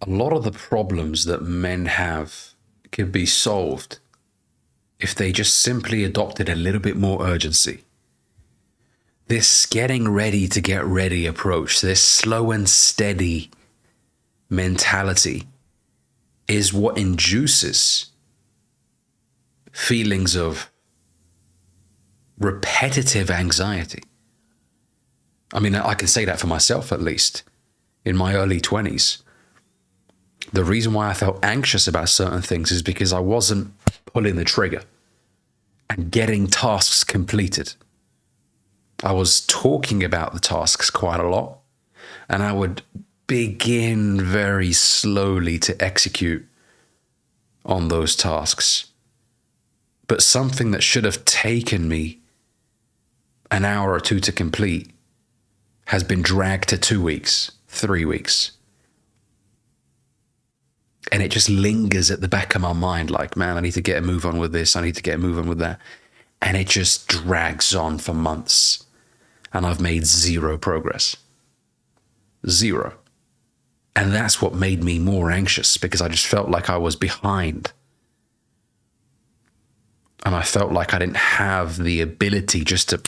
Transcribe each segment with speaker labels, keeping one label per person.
Speaker 1: a lot of the problems that men have could be solved if they just simply adopted a little bit more urgency. This getting ready to get ready approach, this slow and steady mentality is what induces feelings of repetitive anxiety. I mean, I can say that for myself, at least in my early 20s. The reason why I felt anxious about certain things is because I wasn't pulling the trigger and getting tasks completed. I was talking about the tasks quite a lot, and I would begin very slowly to execute on those tasks. But something that should have taken me an hour or two to complete has been dragged to 2 weeks, 3 weeks. And it just lingers at the back of my mind like, man, I need to get a move on with this. I need to get a move on with that. And it just drags on for months. And I've made zero progress. Zero. And that's what made me more anxious, because I just felt like I was behind. And I felt like I didn't have the ability just to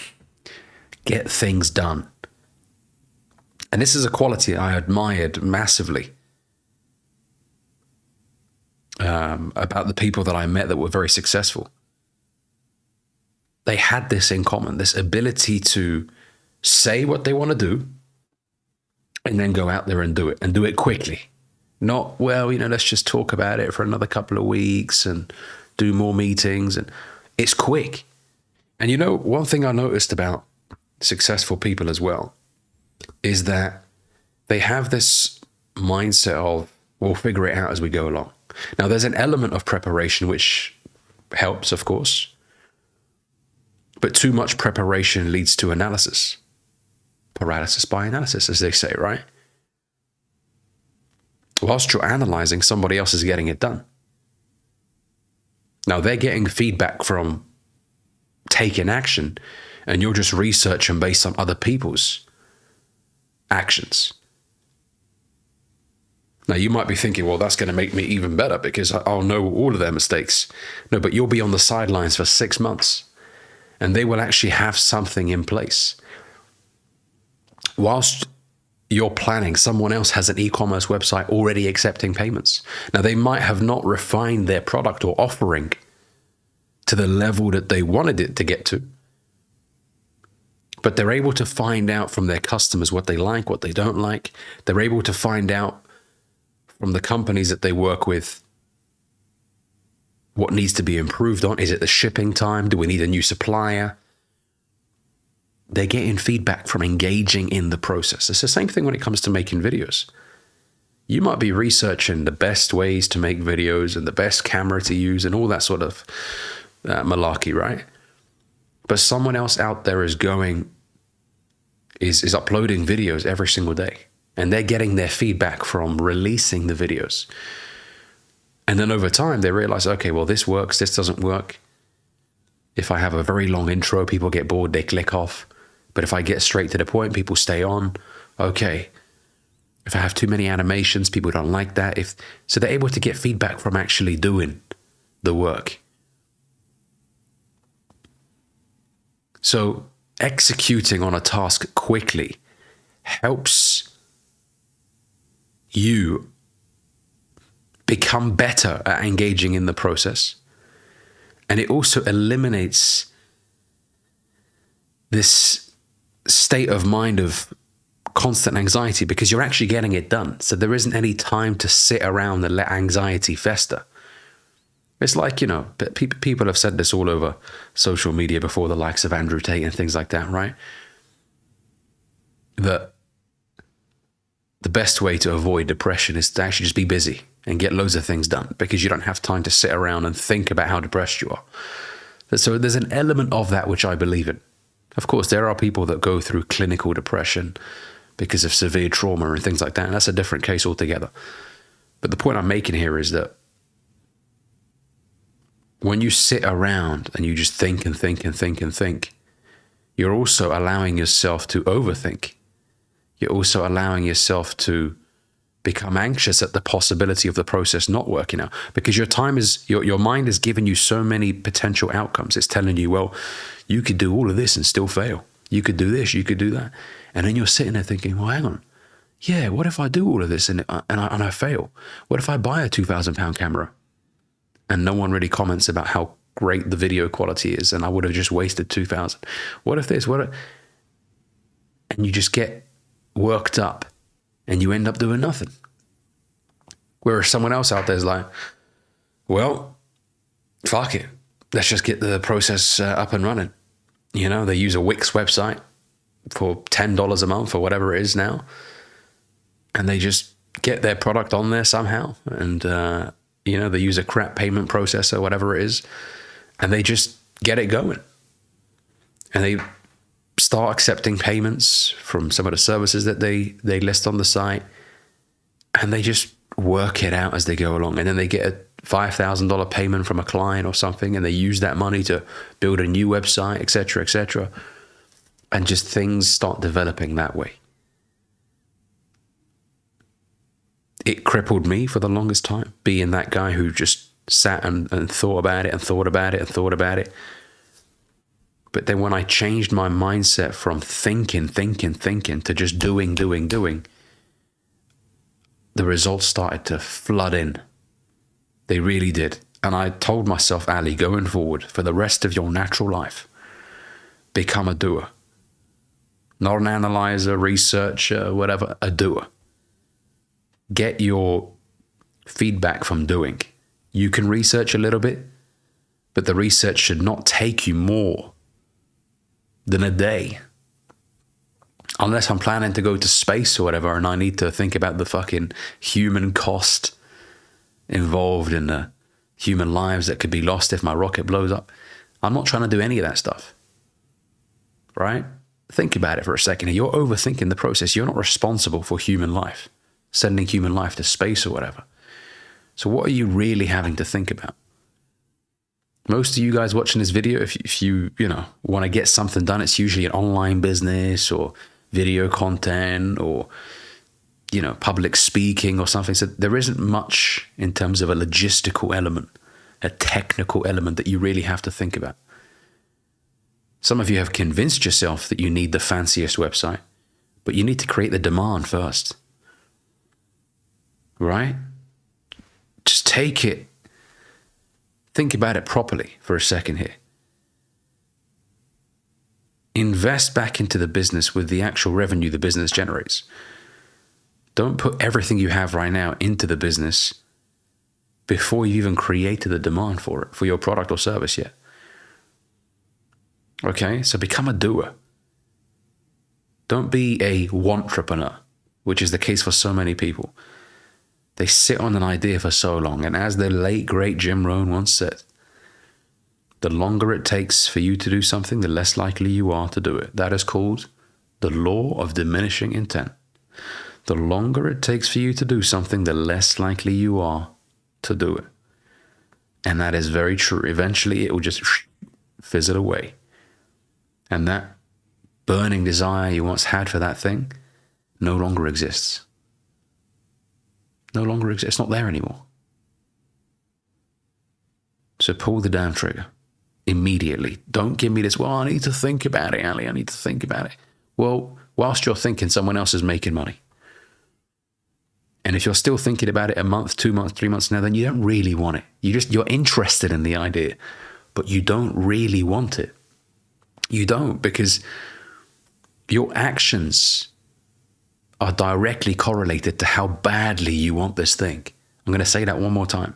Speaker 1: get things done. And this is a quality I admired massively about the people that I met that were very successful. They had this in common, this ability to say what they want to do and then go out there and do it quickly. Not, well, let's just talk about it for another couple of weeks and do more meetings. And it's quick. And one thing I noticed about successful people as well is that they have this mindset of, we'll figure it out as we go along. Now, there's an element of preparation which helps, of course, but too much preparation leads to analysis. Paralysis by analysis, as they say, right? Whilst you're analyzing, somebody else is getting it done. Now, they're getting feedback from taking action, and you're just researching based on other people's actions. Now, you might be thinking, well, that's going to make me even better because I'll know all of their mistakes. No, but you'll be on the sidelines for 6 months, and they will actually have something in place. Whilst you're planning, someone else has an e-commerce website already accepting payments. Now, they might have not refined their product or offering to the level that they wanted it to get to, but they're able to find out from their customers what they like, what they don't like. They're able to find out from the companies that they work with what needs to be improved on. Is it the shipping time? Do we need a new supplier? They're getting feedback from engaging in the process. It's the same thing when it comes to making videos. You might be researching the best ways to make videos and the best camera to use and all that sort of malarkey, right? But someone else out there is uploading videos every single day, and they're getting their feedback from releasing the videos. And then over time, they realize, okay, well, this works, this doesn't work. If I have a very long intro, people get bored, they click off. But if I get straight to the point, people stay on. Okay. If I have too many animations, people don't like that. So they're able to get feedback from actually doing the work. So executing on a task quickly helps you become better at engaging in the process. And it also eliminates this state of mind of constant anxiety because you're actually getting it done. So there isn't any time to sit around and let anxiety fester. It's like, people have said this all over social media before, the likes of Andrew Tate and things like that, right? That the best way to avoid depression is to actually just be busy and get loads of things done because you don't have time to sit around and think about how depressed you are. So there's an element of that which I believe in. Of course, there are people that go through clinical depression because of severe trauma and things like that, and that's a different case altogether. But the point I'm making here is that when you sit around and you just think and think and think and think, you're also allowing yourself to overthink. You're also allowing yourself to become anxious at the possibility of the process not working out, because your mind is giving you so many potential outcomes. It's telling you, well, you could do all of this and still fail. You could do this, you could do that. And then you're sitting there thinking, well, hang on. Yeah, what if I do all of this and I fail? What if I buy a £2,000 camera and no one really comments about how great the video quality is and I would have just wasted 2,000? What if this, and you just get worked up and you end up doing nothing. Whereas someone else out there is like, well, fuck it. Let's just get the process up and running. You know, they use a Wix website for $10 a month or whatever it is now. And they just get their product on there somehow. And, they use a crap payment processor, whatever it is. And they just get it going. And they start accepting payments from some of the services that they list on the site. And they just work it out as they go along. And then they get a $5,000 payment from a client or something. And they use that money to build a new website, et cetera, et cetera. And just things start developing that way. It crippled me for the longest time, being that guy who just sat and thought about it and thought about it and thought about it. But then when I changed my mindset from thinking to just doing, the results started to flood in. They really did. And I told myself, Ali, going forward, for the rest of your natural life, become a doer. Not an analyzer, researcher, whatever, a doer. Get your feedback from doing. You can research a little bit, but the research should not take you more than a day. Unless I'm planning to go to space or whatever, and I need to think about the fucking human cost involved in the human lives that could be lost if my rocket blows up. I'm not trying to do any of that stuff. Right? Think about it for a second. You're overthinking the process. You're not responsible for human life. Sending human life to space or whatever. So what are you really having to think about? Most of you guys watching this video, if you want to get something done, it's usually an online business or video content or, public speaking or something. So there isn't much in terms of a logistical element, a technical element that you really have to think about. Some of you have convinced yourself that you need the fanciest website, but you need to create the demand first. Right? Just take it. Think about it properly for a second here. Invest back into the business with the actual revenue the business generates. Don't put everything you have right now into the business before you even created the demand for it, for your product or service yet. Okay? So become a doer. Don't be a want-trepreneur, which is the case for so many people. They sit on an idea for so long, and as the late, great Jim Rohn once said, the longer it takes for you to do something, the less likely you are to do it. That is called the law of diminishing intent. The longer it takes for you to do something, the less likely you are to do it. And that is very true. Eventually, it will just fizzle away. And that burning desire you once had for that thing no longer exists. No longer exists. It's not there anymore. So pull the damn trigger immediately. Don't give me this, well, I need to think about it, Ali. I need to think about it. Well, whilst you're thinking, someone else is making money. And if you're still thinking about it a month, 2 months, 3 months now, then you don't really want it. You're interested in the idea, but you don't really want it. You don't, because your actions are directly correlated to how badly you want this thing. I'm going to say that one more time.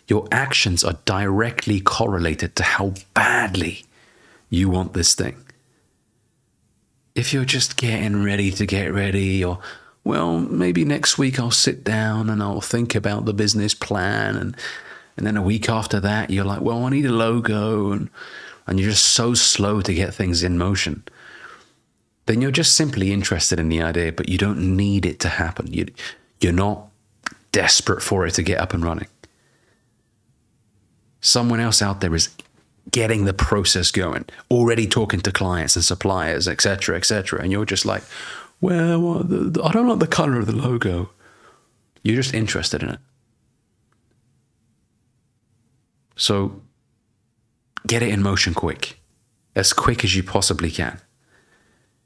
Speaker 1: Your actions are directly correlated to how badly you want this thing. If you're just getting ready to get ready, or, well, maybe next week I'll sit down and I'll think about the business plan, and then a week after that you're like, well, I need a logo, and you're just so slow to get things in motion, then you're just simply interested in the idea, but you don't need it to happen. You're not desperate for it to get up and running. Someone else out there is getting the process going, already talking to clients and suppliers, etc., etc. And you're just like, well, I don't like the color of the logo. You're just interested in it. So get it in motion quick, as quick as you possibly can.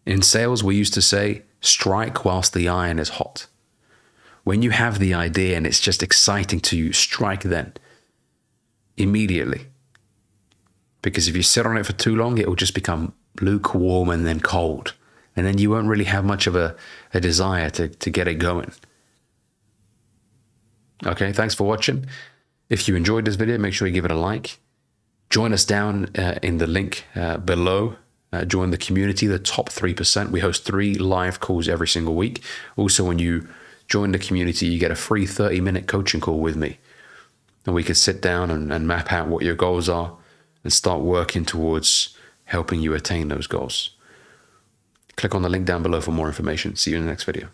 Speaker 1: In sales, we used to say, strike whilst the iron is hot. When you have the idea and it's just exciting to you, strike then, immediately. Because if you sit on it for too long, it will just become lukewarm and then cold. And then you won't really have much of a desire to get it going. Okay, thanks for watching. If you enjoyed this video, make sure you give it a like. Join us down in the link below. Join the community, the top 3%. We host 3 live calls every single week. Also, when you join the community, you get a free 30-minute coaching call with me. And we can sit down and map out what your goals are and start working towards helping you attain those goals. Click on the link down below for more information. See you in the next video.